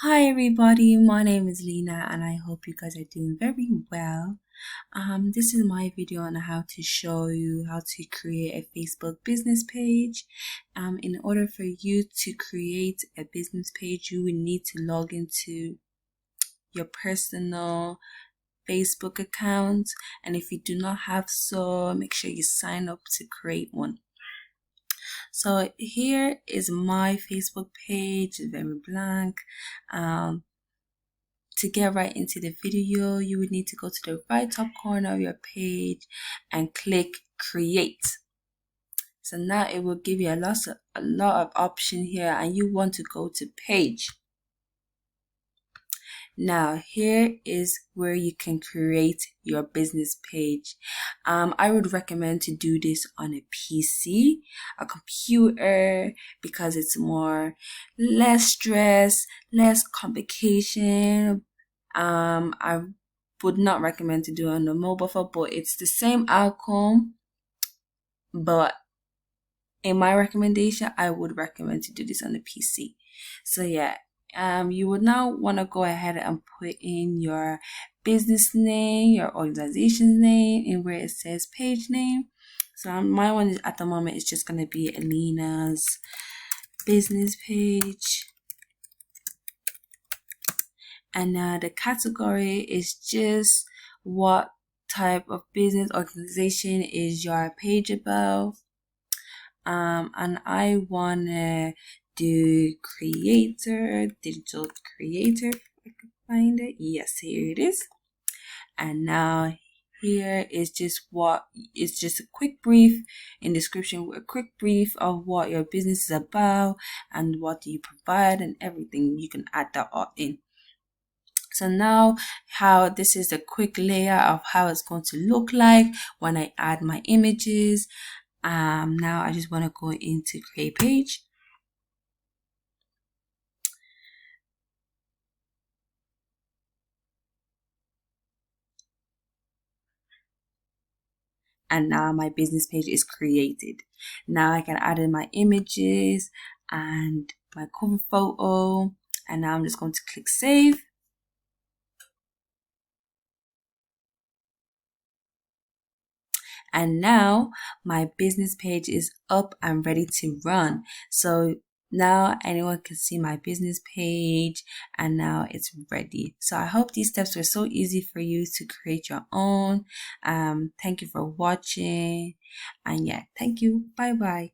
Hi everybody, my name is Lena and I hope you guys are doing very well. This is my video on how to show you how to create a Facebook business page. In order for you to create a business page, you will need to log into your personal Facebook account, and if you do not have so, make sure you sign up to create one. So here is my Facebook page, it's very blank. To get right into the video, you would need to go to the right top corner of your page and click create. So now it will give you a lot of option here, and you want to go to page. Now here is where you can create your business page. I would recommend to do this on a PC, a computer, because it's less stress, less complication. I would not recommend to do it on the mobile phone, but it's the same outcome. But in my recommendation, I would recommend to do this on the PC. So yeah, you would now want to go ahead and put in your business name, your organization's name, and where it says page name. So my one is at the moment it's just gonna be Alina's business page. And now the category is just what type of business organization is your page about. And I wanna do creator, digital creator, if I can find it. Yes, here it is. And now here is just a quick brief in description, a quick brief of what your business is about and what do you provide and everything. You can add that all in. So now how this is a quick layer of how it's going to look like when I add my images. Now I just want to go into create page. And now my business page is created. Now I can add in my images and my cover photo. And now I'm just going to click save. And now my business page is up and ready to run. So now anyone can see my business page and now it's ready. So I hope these steps were so easy for you to create your own. Thank you for watching. And yeah, thank you. Bye bye.